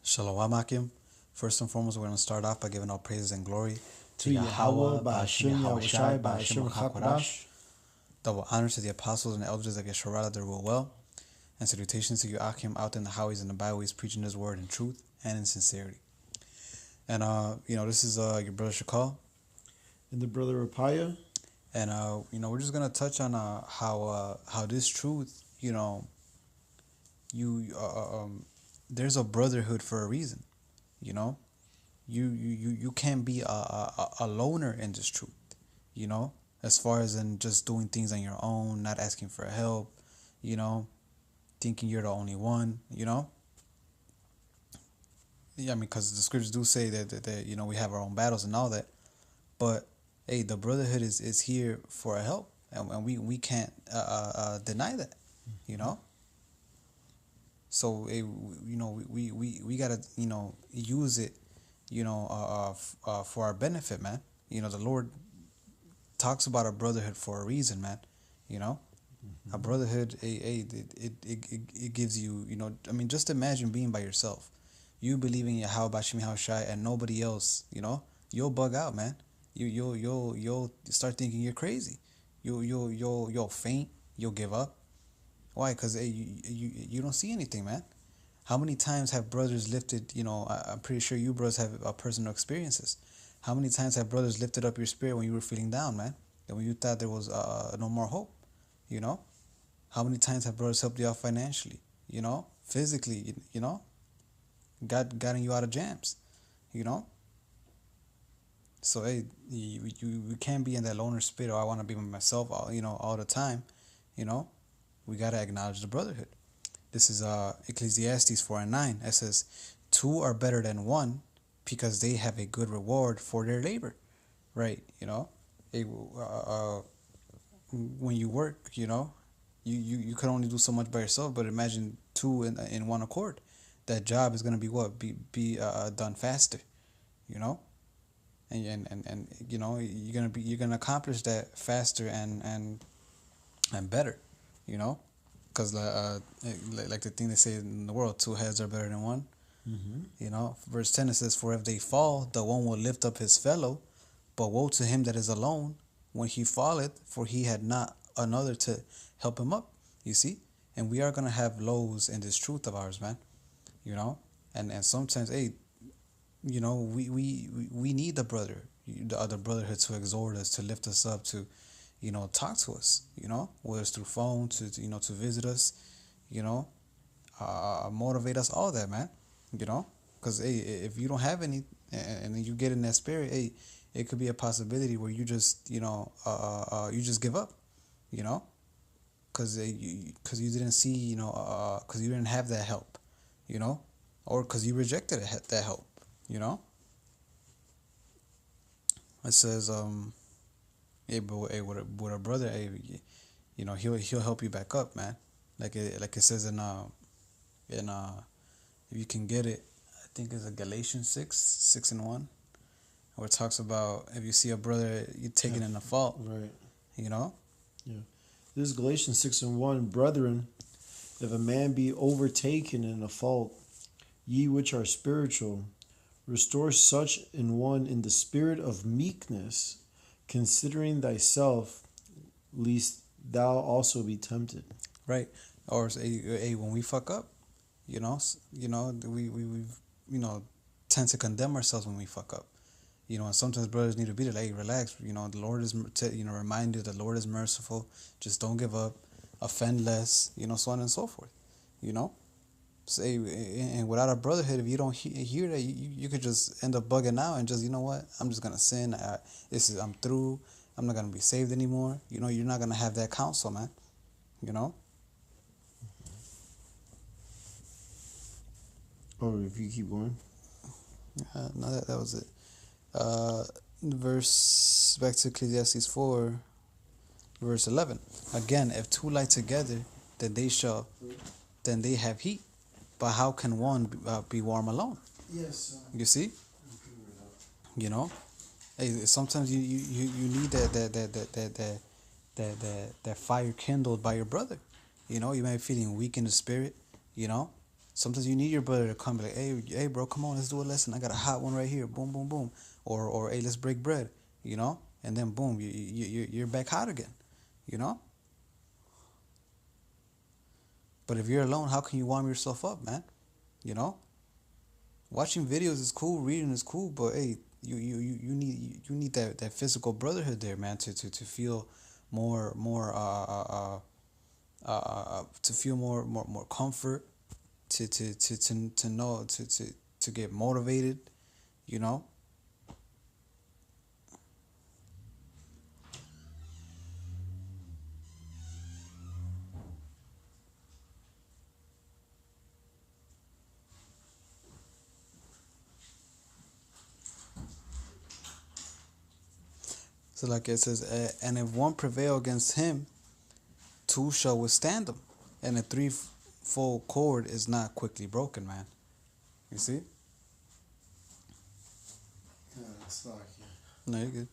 Shalom Akim. First and foremost, we're going to start off by giving all praises and glory to Yahweh, Ba'ashem Yahushai, Ba'ashem HaKodash. HaKodash. Double honors to the apostles and elders that get Shorah their will well. And salutations to you Akim out in the highways and the byways preaching his word in truth and in sincerity. And, this is your brother Shakal. And the brother Rapaya. And, we're just going to touch on how this truth, there's a brotherhood for a reason, You can't be a loner in this truth, as far as in just doing things on your own, not asking for help, thinking you're the only one, Yeah, I mean, because the scriptures do say that we have our own battles and all that, but hey, the brotherhood is here for a help, and we can't deny that, So we gotta use it, for our benefit, man. The Lord talks about a brotherhood for a reason, man. A brotherhood, it gives you, I mean, just imagine being by yourself. You believing in Yahweh Bashim Yahushai and nobody else, you'll bug out, man. You'll start thinking you're crazy. You'll faint. You'll give up. Why? Because you don't see anything, man. How many times have brothers lifted, I'm pretty sure you brothers have personal experiences. How many times have brothers lifted up your spirit when you were feeling down, man? And when you thought there was no more hope, How many times have brothers helped you out financially, physically, gotten you out of jams, So, hey, you can't be in that loner spirit, I want to be with myself, all the time, We got to acknowledge the brotherhood. This is Ecclesiastes 4:9. It says, 2 are better than 1 because they have a good reward for their labor. Right, when you work, you can only do so much by yourself, but imagine 2 in one accord. That job is going to be done faster, and you're gonna accomplish that faster and better, because like the thing they say in the world, 2 heads are better than 1. Verse 10, it says, for if they fall, the one will lift up his fellow, but woe to him that is alone when he falleth, for he had not another to help him up. You see, and we are gonna have lows in this truth of ours, man. And sometimes, hey, we need the other brotherhood to exhort us, to lift us up, to talk to us, whether it's through phone, to visit us, motivate us, all that, man, because hey, if you don't have any and then you get in that spirit, hey, it could be a possibility where you just you just give up, because you didn't see, because you didn't have that help, or because you rejected that help, It says, hey, but hey, with a brother, hey, he'll help you back up, man. Like it says in if you can get it, I think it's a Galatians 6:1, where it talks about if you see a brother you taking in a fault, right? Yeah. This is Galatians 6:1. Brethren, if a man be overtaken in a fault, ye which are spiritual, restore such in one in the spirit of meekness, considering thyself, lest thou also be tempted. Right. Or hey, when we fuck up, we tend to condemn ourselves when we fuck up. And sometimes brothers need to be there, like, hey, relax. The Lord is, remind you the Lord is merciful. Just don't give up. Offend less. So on and so forth. Say, and without a brotherhood, if you don't hear that, you could just end up bugging out and just, you know what, I'm just gonna sin. I'm through. I'm not gonna be saved anymore. You're not gonna have that counsel, man. Or if you keep going. No, that was it. Verse back to Ecclesiastes 4, verse 11. Again, if 2 lie together, then they have heat. But how can one be warm alone? Yes. You see? Hey, sometimes you need that fire kindled by your brother. You may be feeling weak in the spirit. Sometimes you need your brother to come be like, hey, bro, come on, let's do a lesson. I got a hot one right here. Boom, boom, boom. Or hey, let's break bread. You know, and then boom, you're back hot again. You know. But if you're alone, how can you warm yourself up, man? You know. Watching videos is cool, reading is cool, but hey, you need that physical brotherhood there, man, to feel more to feel more comfort, to know to get motivated, you know. So like it says, and if one prevail against him, two shall withstand him, and a threefold cord is not quickly broken, man. You see? Yeah, it's like, No, you're good.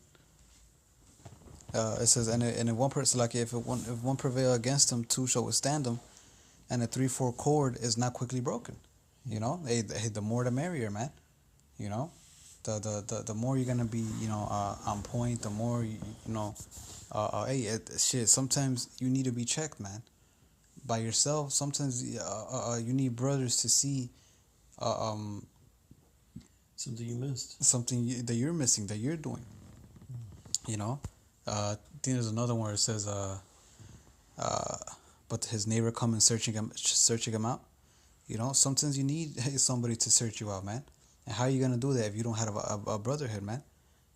It says, and if one person, like if one prevail against him, two shall withstand him, and a threefold cord is not quickly broken. You know, hey, the more the merrier, man. You know, the more you're gonna be, on point. The more hey, shit. Sometimes you need to be checked, man. By yourself. Sometimes you need brothers to see, something you missed. something that you're missing, that you're doing. You know, I think there's another one where it says, but his neighbor come and searching him out. You know, sometimes you need somebody to search you out, man. And how are you gonna do that if you don't have a brotherhood, man?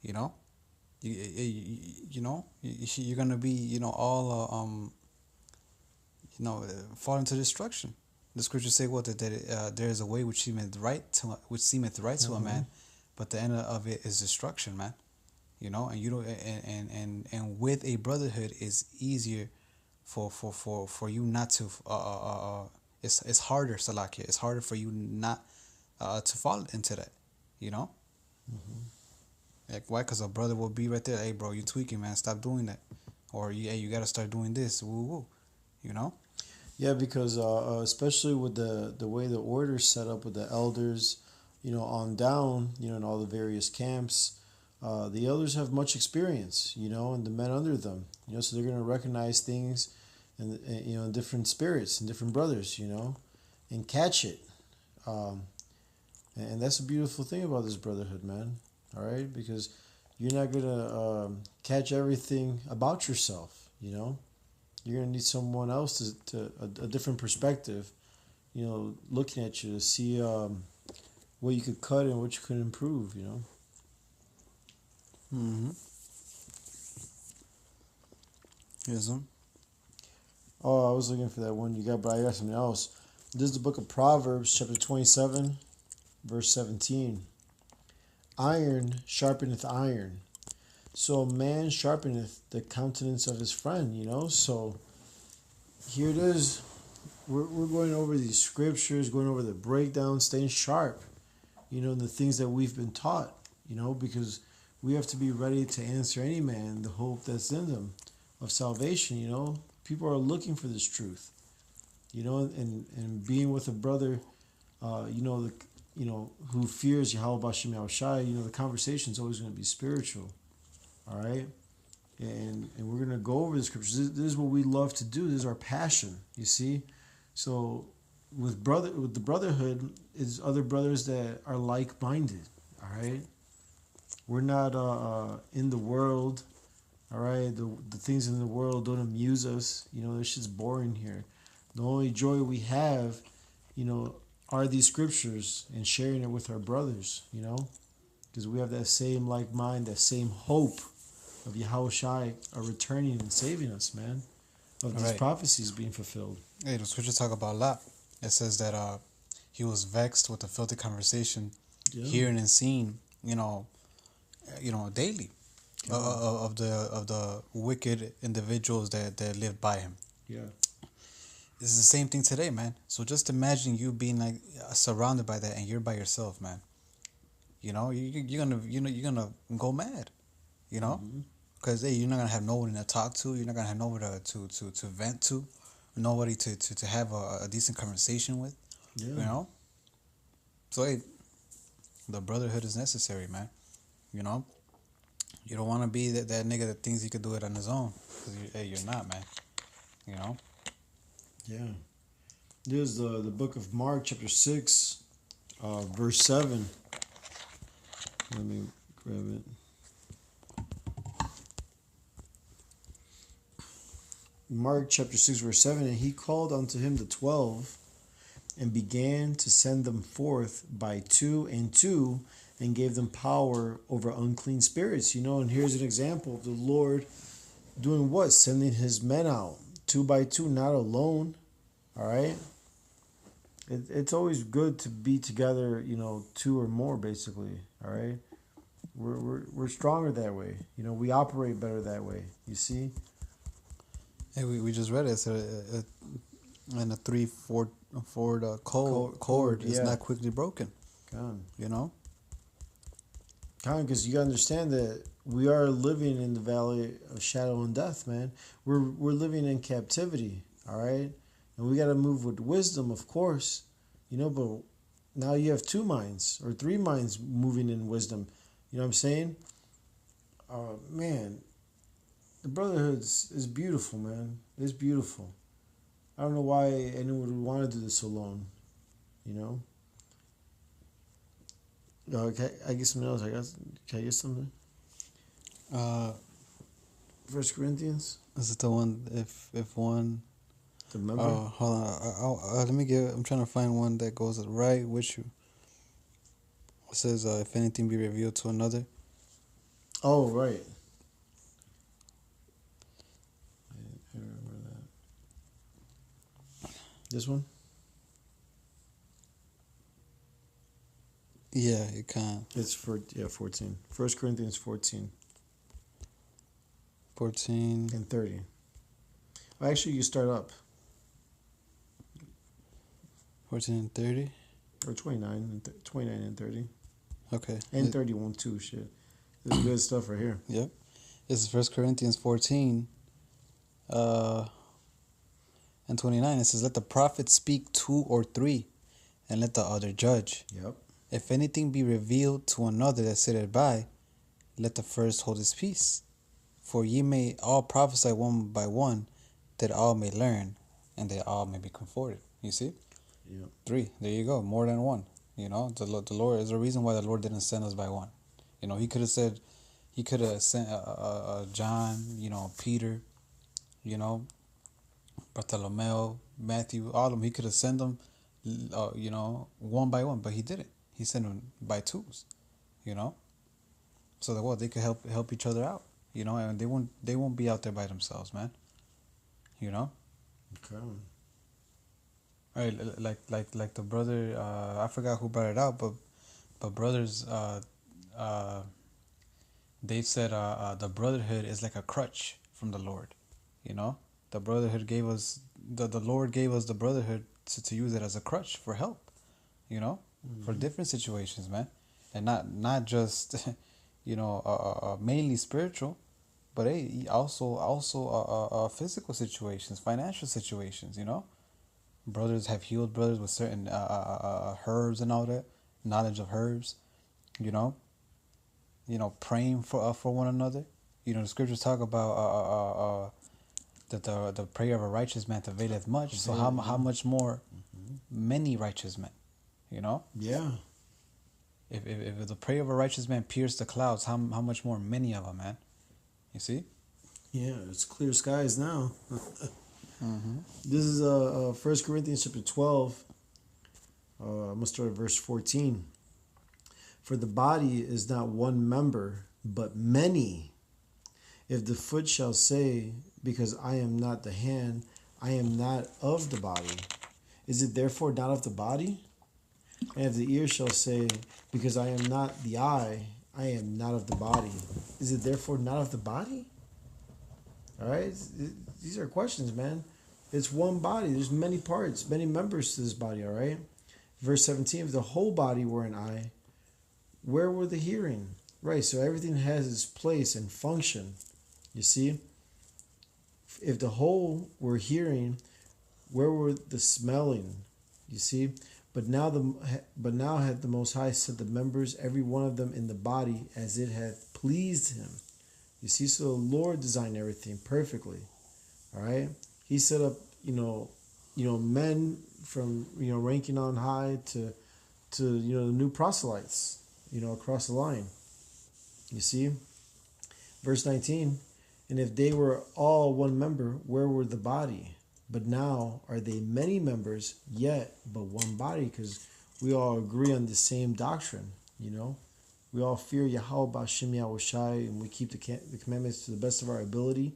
You know, you're gonna be, all fall into destruction. The scriptures say what that there is a way which seemeth right to a man, but the end of it is destruction, man. You know, and you don't, and with a brotherhood is easier for you not to it's harder, Salakia. It's harder for you not to fall into that. You know, like why? Because a brother will be right there. Hey, bro, you tweaking, man. Stop doing that. Or hey, you gotta start doing this. Woo woo. You know. Yeah, because especially with the way the order's set up with the elders, on down, in all the various camps, the elders have much experience, and the men under them, so they're going to recognize things and in different spirits and different brothers, and catch it. And that's a beautiful thing about this brotherhood, man. All right, because you're not going to catch everything about yourself, You're going to need someone else to a different perspective, looking at you to see what you could cut and what you could improve, Mm-hmm. Yes, sir. Oh, I was looking for that one you got, but I got something else. This is the book of Proverbs, chapter 27, verse 17. Iron sharpeneth iron. So a man sharpeneth the countenance of his friend, So here it is. We're going over these scriptures, going over the breakdown, staying sharp, in the things that we've been taught, because we have to be ready to answer any man the hope that's in them of salvation, People are looking for this truth, and being with a brother, who fears Yahweh Bashim Yahushai, the conversation is always going to be spiritual. All right, and we're gonna go over the scriptures. This is what we love to do. This is our passion. You see, so with the brotherhood is other brothers that are like minded. All right, we're not in the world. All right, the things in the world don't amuse us. This shit's boring here. The only joy we have, are these scriptures and sharing it with our brothers. Because we have that same like mind, that same hope of Yahushai are returning and saving us, man. Of these prophecies being fulfilled. Hey, the scriptures talk about a lot. It says that he was vexed with the filthy conversation, hearing and seeing, daily, of the wicked individuals that lived by him. Yeah. It's the same thing today, man. So just imagine you being like surrounded by that, and you're by yourself, man. You're gonna go mad, because hey, you're not gonna have no one to talk to. You're not gonna have nobody to vent to, nobody to have a decent conversation with. Yeah. You know? So, hey, the brotherhood is necessary, man. You know? You don't want to be that nigga that thinks he could do it on his own. Because you're not, man. You know? Yeah. There's the book of Mark, chapter 6, verse 7. Let me grab it. Mark chapter 6, verse 7. And he called unto him the 12 and began to send them forth by two and two and gave them power over unclean spirits. You know, and here's an example of the Lord doing what? Sending his men out two by two, not alone. All right. It's always good to be together, you know, two or more, basically. All right. We're stronger that way. You know, we operate better that way. You see? Hey, we just read it. It's and a 3/4 cord is yeah. not quickly broken. God. You know? Because you gotta understand that we are living in the valley of shadow and death, man. We're living in captivity, all right? And we gotta move with wisdom, of course, you know. But now you have two minds or three minds moving in wisdom. You know what I'm saying? Man, the brotherhood is beautiful, man. It's beautiful. I don't know why anyone would want to do this alone. You know. Okay, I get something else. Can I get something? Uh, First Corinthians. is it the one if one? The member. Oh, hold on. Let me get. I'm trying to find one that goes right with you. It says, "If anything be revealed to another." Oh, right. I remember that. This one? Yeah, it can. It's 14. 1 Corinthians 14 14. and 30. Well, actually, you start up. 14 and 30. Or 29 and 30. Okay. And 31 too, shit. This is good stuff right here. Yep. This is 1 Corinthians 14 and 29. It says, "Let the prophet speak 2 or 3, and let the other judge. Yep. If anything be revealed to another that sitteth by, let the first hold his peace. For ye may all prophesy one by one, that all may learn, and that all may be comforted." You see? Yep. 3. There you go. More than one. You know, the Lord is the reason why the Lord didn't send us by one. You know, he could have said, he could have sent John, you know, Peter, you know, Bartholomew, Matthew, all of them. He could have sent them, you know, one by one, but he didn't. He sent them by twos, you know, so that what they could help each other out, you know, and they won't be out there by themselves, man. You know. Okay. All right, like the brother. I forgot who brought it out, but brothers. They said the brotherhood is like a crutch from the Lord, you know. The brotherhood gave us the Lord gave us the brotherhood to use it as a crutch for help, you know, for different situations, man, and not just you know mainly spiritual, but hey, also physical situations, financial situations, you know. Brothers have healed brothers with certain herbs and all that, knowledge of herbs, you know. You know, praying for one another. You know, the scriptures talk about that the prayer of a righteous man availeth much. So how much more many righteous men, you know? Yeah. If the prayer of a righteous man pierced the clouds, how much more many of them, man? You see? Yeah, it's clear skies now. Mm-hmm. This is 1 Corinthians chapter 12. I'm going to start at verse 14. For the body is not one member, but many. If the foot shall say, because I am not the hand, I am not of the body, is it therefore not of the body? And if the ear shall say, because I am not the eye, I am not of the body, is it therefore not of the body? All right? These are questions, man. It's one body. There's many parts, many members to this body, all right? Verse 17, if the whole body were an eye, where were the hearing? Right, so everything has its place and function. You see? If the whole were hearing, where were the smelling? You see? But now hath the Most High set the members, every one of them, in the body as it hath pleased him. You see, so the Lord designed everything perfectly. All right, He set up, men from ranking on high to the new proselytes, across the line. You see, verse 19, and if they were all one member, where were the body? But now are they many members, yet but one body, because we all agree on the same doctrine, We all fear Yahweh B'Shem Yahushai, and we keep the commandments to the best of our ability.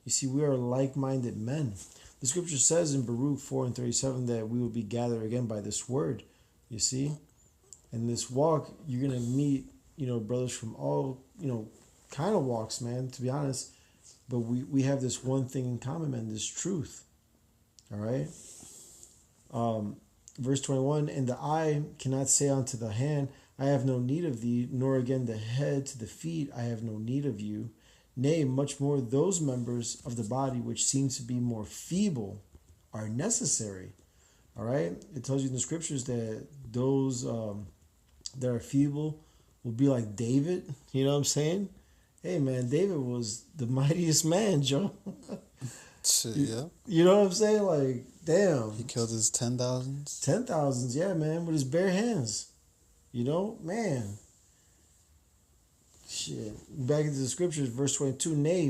You see, we are like-minded men. The scripture says in Baruch 4:37 that we will be gathered again by this word. You see? In this walk, you're going to meet, brothers from all, kind of walks, man, to be honest. But we have this one thing in common, man, this truth. All right? Verse 21, and the eye cannot say unto the hand, I have no need of thee, nor again the head to the feet, I have no need of you. Nay, much more those members of the body which seem to be more feeble are necessary. All right? It tells you in the scriptures that those that are feeble will be like David. You know what I'm saying? Hey, man, David was the mightiest man, Joe. Shit, yeah. You know what I'm saying? Like, damn. He killed his 10,000s. 10,000s, yeah, man, with his bare hands. Man. Shit. Back into the scriptures, verse 22. Nay,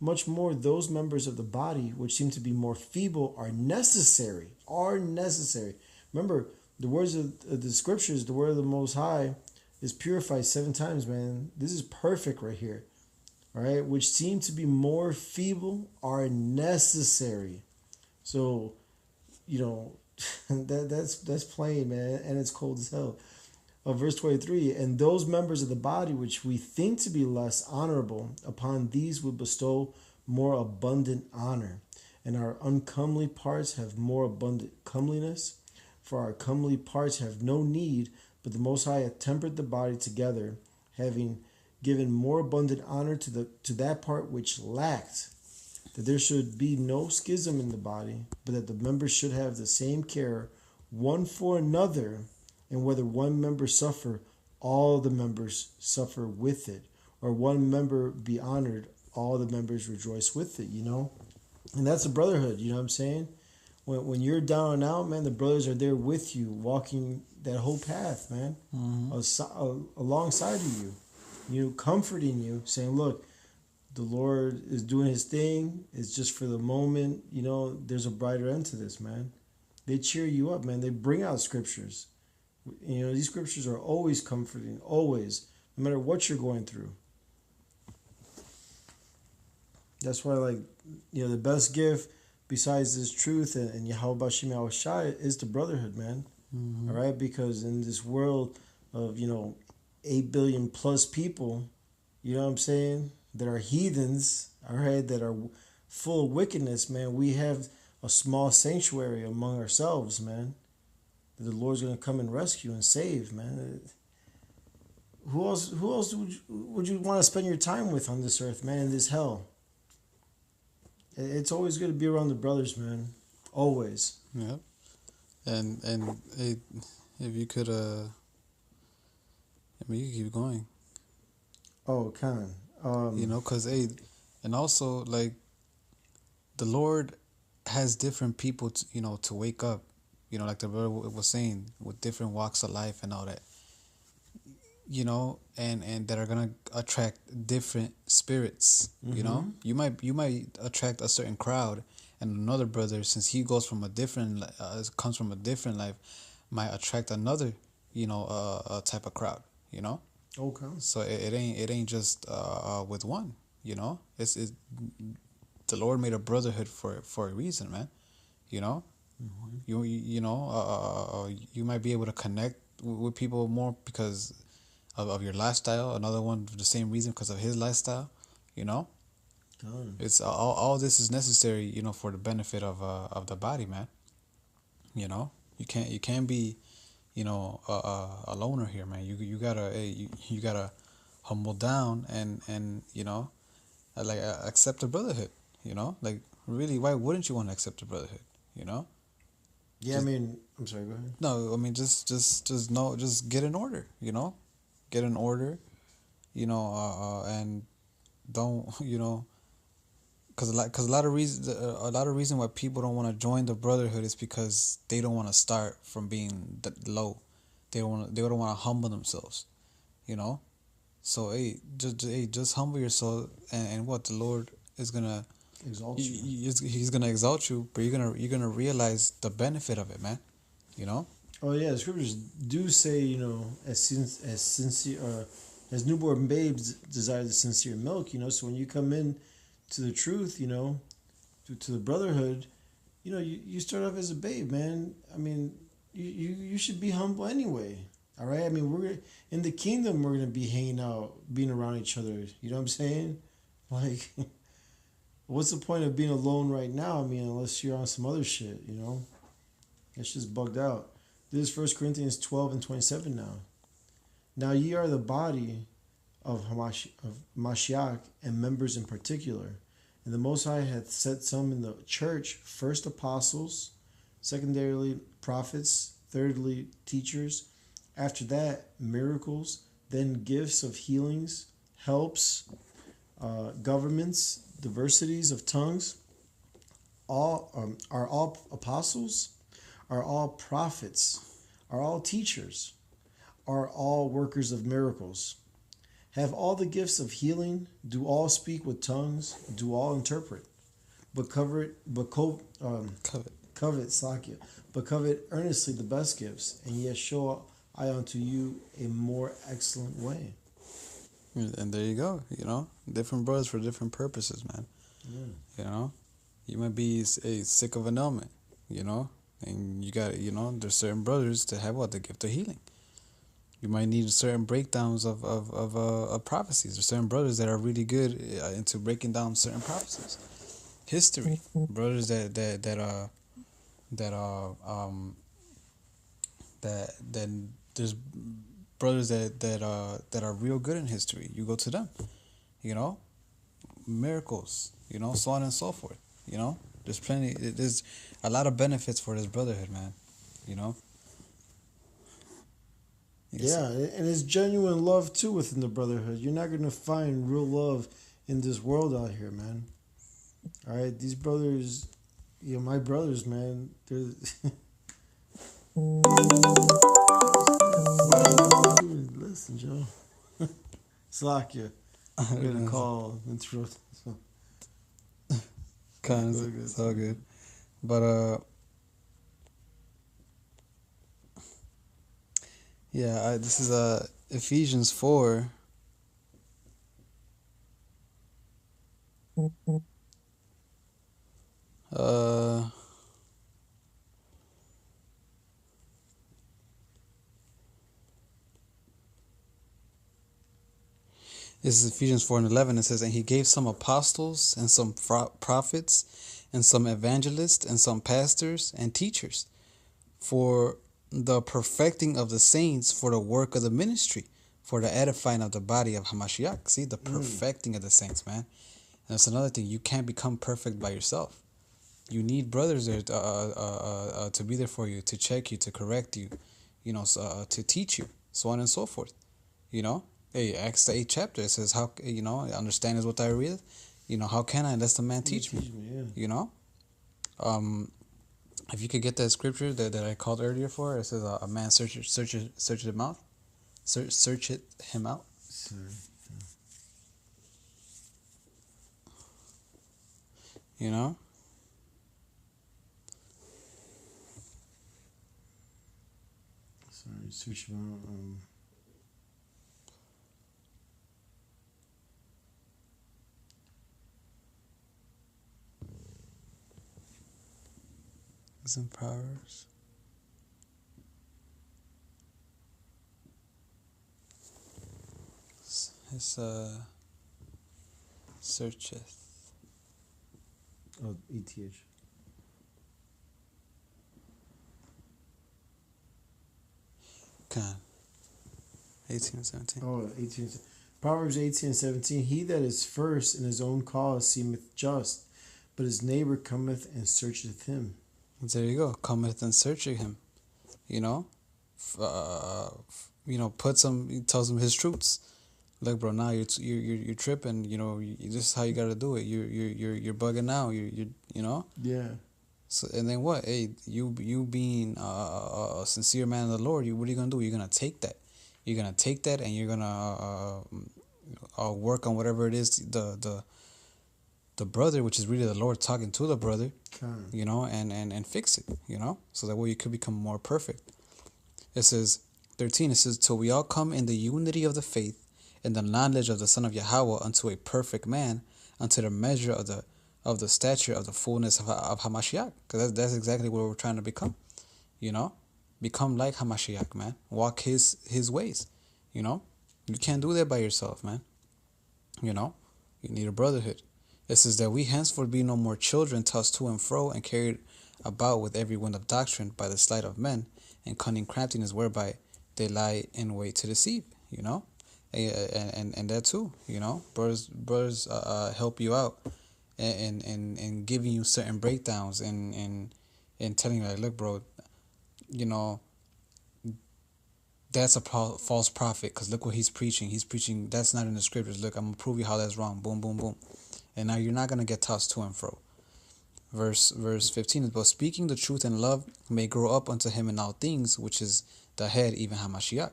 much more, those members of the body which seem to be more feeble are necessary. Are necessary. Remember, the words of the scriptures, the word of the Most High is purified 7 times, man. This is perfect right here. All right, which seem to be more feeble are necessary. So, that's plain, man, and it's cold as hell. Verse 23, and those members of the body which we think to be less honorable, upon these we bestow more abundant honor, and our uncomely parts have more abundant comeliness. For our comely parts have no need, but the Most High hath tempered the body together, having given more abundant honor to that part which lacked, that there should be no schism in the body, but that the members should have the same care one for another, and whether one member suffer, all the members suffer with it, or one member be honored, all the members rejoice with it, And that's a brotherhood, you know what I'm saying? When you're down and out, man, the brothers are there with you, walking that whole path, man, alongside of you, comforting you, saying, look, the Lord is doing his thing. It's just for the moment. There's a brighter end to this, man. They cheer you up, man. They bring out scriptures. These scriptures are always comforting, always, no matter what you're going through. That's why, the best gift besides this truth and Yahweh B'Shem Yahushai is the brotherhood, man. Mm-hmm. All right? Because in this world of, 8 billion plus people, you know what I'm saying, that are heathens, all right, that are full of wickedness, man, we have a small sanctuary among ourselves, man, that the Lord's going to come and rescue and save, man. Who else would you want to spend your time with on this earth, man, in this hell? It's always good to be around the brothers, man. Always. Yeah. And if you could, you can keep going. Oh, kind of. Because, and also, the Lord has different people, to wake up, like the brother was saying, with different walks of life and all that, and that are going to attract different spirits, Mm-hmm. You might attract a certain crowd, and another brother, since he goes from comes from a different life, might attract another, type of crowd, Okay. So it ain't just with one, It's the Lord made a brotherhood for a reason, man. Mm-hmm. You might be able to connect with people more because of your lifestyle. Another one for the same reason because of his lifestyle. Done. It's all this is necessary, for the benefit of the body, man. You can't be, a loner here, man. You gotta humble down and accept the brotherhood. Really, why wouldn't you want to accept the brotherhood? Yeah, I Just mean, I'm sorry. Go ahead. no, I mean just know, just get in order. Get in order. And don't because a lot of reason why people don't want to join the brotherhood is because they don't want to start from being low. They don't want to humble themselves. You know. So just humble yourself, and what the Lord is gonna Exalt you. he's gonna exalt you, but you're gonna realize the benefit of it, man. You know. Oh yeah, the scriptures do say, as sincere, as newborn babes desire the sincere milk. So when you come in to the truth, to the brotherhood, you start off as a babe, man. I mean, you should be humble anyway. All right. I mean, in the kingdom. We're gonna be hanging out, being around each other. You know what I'm saying? Like, what's the point of being alone right now? I mean, unless you're on some other shit. It's just bugged out. This is 1 Corinthians 12 and 27 now. Now ye are the body of Mashiach, and members in particular. And the Most High hath set some in the church, first apostles, secondarily prophets, thirdly teachers, after that miracles, then gifts of healings, helps, governments, diversities of tongues. Are all apostles? Are all prophets? Are all teachers? Are all workers of miracles? Have all the gifts of healing? Do all speak with tongues? Do all interpret? But Covet. covet earnestly the best gifts, and yet show I unto you a more excellent way. And there you go. Different brothers for different purposes, man. Yeah. You might be sick of an ailment. And you got there's certain brothers that have the gift of healing. You might need certain breakdowns of prophecies. There's certain brothers that are really good into breaking down certain prophecies. History, brothers that there's brothers that are real good in history. You go to them, miracles, so on and so forth. There's a lot of benefits for this brotherhood, man. Yeah, and it's genuine love too within the brotherhood. You're not gonna find real love in this world out here, man. All right, these brothers, my brothers, man. They're listen, Joe. Slakia. I'm gonna call interrupt. It's all good. But yeah, this is Ephesians 4. This is Ephesians 4 and 11. It says, and he gave some apostles and some prophets and some evangelists and some pastors and teachers for the perfecting of the saints, for the work of the ministry, for the edifying of the body of Hamashiach. See, the perfecting of the saints, man. And that's another thing. You can't become perfect by yourself. You need brothers there to be there for you, to check you, to correct you, to teach you, so on and so forth. Hey, Acts the 8th chapter, it says, how, understand is what I read. How can I unless the man teach me? Yeah. If you could get that scripture that I called earlier for, it says, a man search him out. Search him out. Sorry. Search him out. It's in Proverbs. It's searcheth. Oh, ETH. Come on. 18 and 17. Oh, 18. Proverbs 18 and 17. He that is first in his own cause seemeth just, but his neighbor cometh and searcheth him. There you go. Cometh and searching him. You know, puts him. He tells him his truths. Look, bro, now you're tripping. This is how you gotta do it. You're bugging now. You know. Yeah. So and then what? Hey, you being a sincere man of the Lord, what are you gonna do? You're gonna take that. You're gonna take that, and you're gonna work on whatever it is the brother, which is really the Lord talking to the brother, and fix it, so that way you could become more perfect. It says 13. It says, till we all come in the unity of the faith and the knowledge of the Son of Yahweh unto a perfect man, unto the measure of the stature of the fullness of Hamashiach. Because that's exactly what we're trying to become. Become like Hamashiach, man. Walk his ways. You can't do that by yourself, man. You need a brotherhood. It says that we henceforth be no more children tossed to and fro and carried about with every wind of doctrine by the sleight of men and cunning craftiness whereby they lie in wait to deceive. And that too. Brothers help you out and giving you certain breakdowns and telling you like, look, bro, that's a false prophet, because look what he's preaching. He's preaching that's not in the scriptures. Look, I'm gonna prove you how that's wrong. Boom, boom, boom. And now you're not gonna get tossed to and fro. Verse 15 is, but speaking the truth in love may grow up unto him in all things, which is the head, even Hamashiach,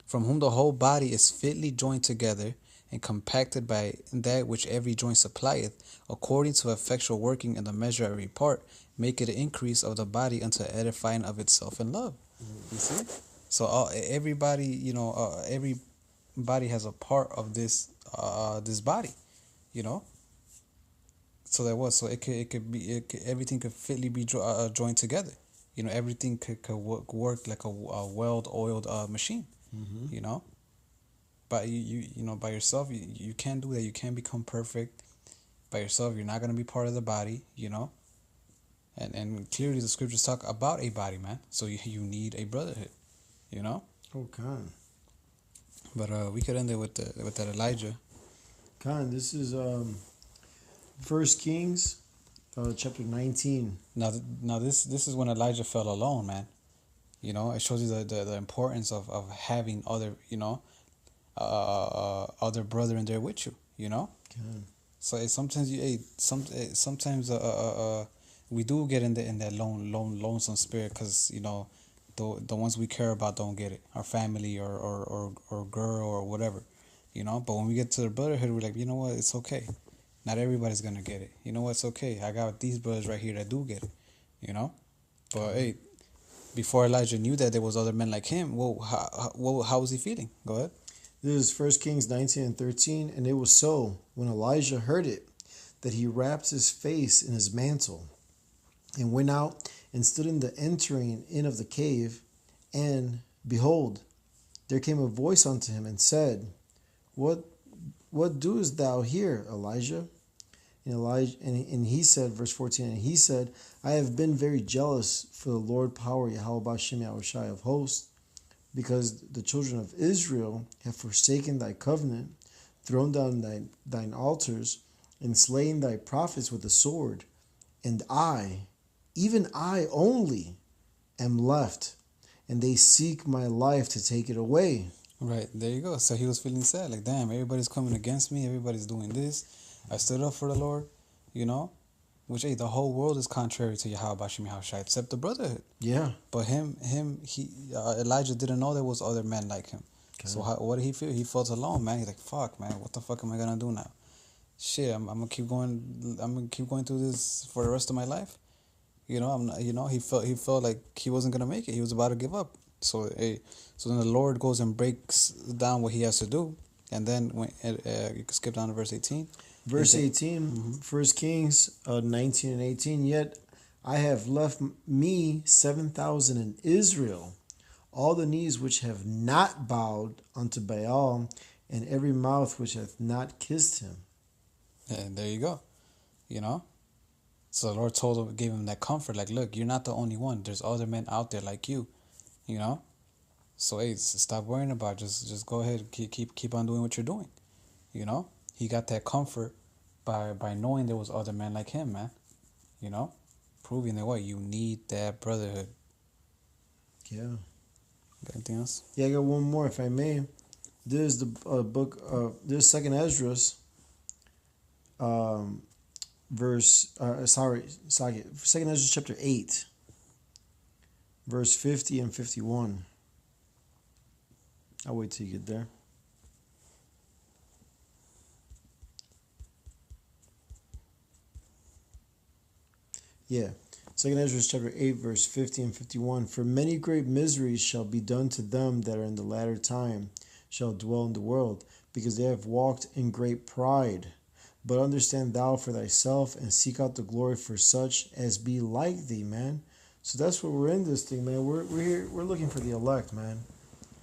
from whom the whole body is fitly joined together and compacted by that which every joint supplieth, according to effectual working in the measure of every part, make it an increase of the body unto edifying of itself in love. You see? So everybody, everybody has a part of this body, So that was, so everything could fitly be joined together. Everything could work like a well-oiled machine. Mm-hmm. But by yourself, you can't do that. You can't become perfect by yourself. You're not gonna be part of the body. And clearly the scriptures talk about a body, man. So you need a brotherhood. Oh, Khan. But we could end it with that Elijah. Khan, this is First Kings, chapter 19. Now this is when Elijah felt alone, man. It shows you the importance of having other other brethren there with you. Khan. So sometimes sometimes we do get in that lonesome spirit, because the ones we care about don't get it, our family or girl or whatever, but when we get to the brotherhood, we're like, you know what, it's okay, not everybody's gonna get it, it's okay, I got these brothers right here that do get it, but hey, before Elijah knew that there was other men like him, how was he feeling? Go ahead. This is 1 Kings 19 and 13. And it was so, when Elijah heard it, that he wrapped his face in his mantle and went out and stood in the entering in of the cave. And behold, there came a voice unto him and said, What doest thou here, Elijah? And he said, verse 14, and he said, I have been very jealous for the Lord power, Yahweh Bashem Yahushai of hosts, because the children of Israel have forsaken thy covenant, thrown down thine altars, and slain thy prophets with the sword. And I, even I only, am left, and they seek my life to take it away. Right, there you go. So he was feeling sad, like, damn, everybody's coming against me, everybody's doing this. I stood up for the Lord, which, hey, the whole world is contrary to Yahweh Bashim Yahushai, except the brotherhood. Yeah. But Elijah didn't know there was other men like him. Okay. So what did he feel? He felt alone, man. He's like, fuck, man, what the fuck am I gonna do now? Shit, I'm gonna keep going. I'm gonna keep going through this for the rest of my life. He felt like he wasn't gonna make it. He was about to give up. So then the Lord goes and breaks down what he has to do, and then when you can skip down to verse 18. Verse 18, 1 Kings 19 and 18. Yet I have left me 7,000 in Israel, all the knees which have not bowed unto Baal, and every mouth which hath not kissed him. And there you go. So the Lord gave him that comfort, like, look, you're not the only one. There's other men out there like you, So hey, stop worrying about it. Just go ahead, keep on doing what you're doing, He got that comfort by knowing there was other men like him, man. proving that what you need that brotherhood. Yeah. Got anything else? Yeah, I got one more, if I may. This is the book. This Second Esdras, verse. Second Esdras chapter 8, verse 50 and 51. I'll wait till you get there. Yeah. Second Esdras chapter 8, verse 50 and 51. For many great miseries shall be done to them that are in the latter time shall dwell in the world, because they have walked in great pride. But understand thou for thyself, and seek out the glory for such as be like thee, man. So that's what we're in this thing, man. We're here. We're looking for the elect, man.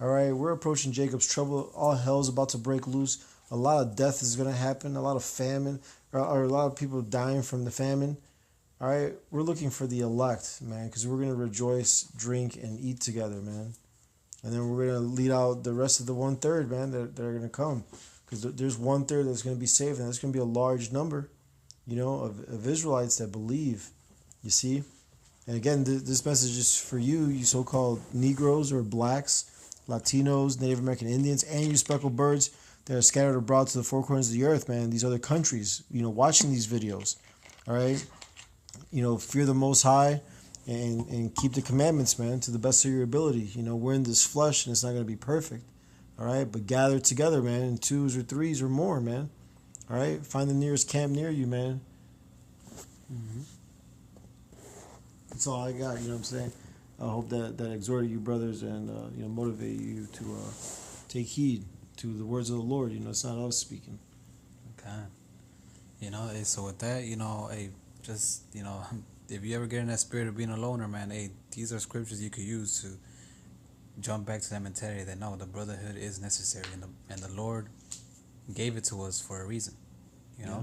All right, we're approaching Jacob's trouble. All hell's about to break loose. A lot of death is going to happen. A lot of famine, or a lot of people dying from the famine. All right, we're looking for the elect, man, because we're going to rejoice, drink, and eat together, man. And then we're going to lead out the rest of the 1/3, man, that are going to come. Because there's 1/3 that's going to be saved, and that's going to be a large number, of Israelites that believe, you see. And again, this message is for you so-called Negroes or blacks, Latinos, Native American Indians, and you speckled birds that are scattered abroad to the four corners of the earth, man, these other countries, watching these videos, all right? Fear the Most High and keep the commandments, man, to the best of your ability. We're in this flesh and it's not going to be perfect, all right? But gather together, man, in 2s or 3s or more, man, all right? Find the nearest camp near you, man. Mm-hmm. That's all I got, you know what I'm saying? I hope that exhorted you, brothers, and, motivate you to take heed to the words of the Lord. It's not us speaking. Okay. So with that, just, if you ever get in that spirit of being a loner, man, these are scriptures you could use to jump back to that mentality that, no, the brotherhood is necessary, and the Lord gave it to us for a reason, Yeah.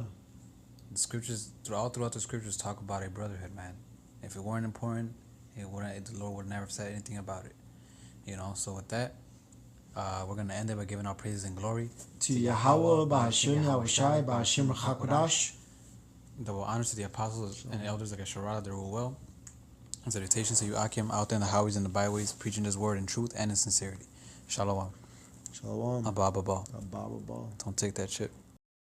The scriptures, throughout the scriptures, talk about a brotherhood, man. If it weren't important, the Lord would never have said anything about it, So with that, we're going to end it by giving our praises and glory to Yahweh, Bahashim Yahushai, Bahashim Chakodash. Double honors to the apostles and elders like Sharada, they rule well. And salutations to you, Akim, out there in the highways and the byways, preaching this word in truth and in sincerity. Shalom. Shalom. Abba, Abba. Abba. Don't take that shit.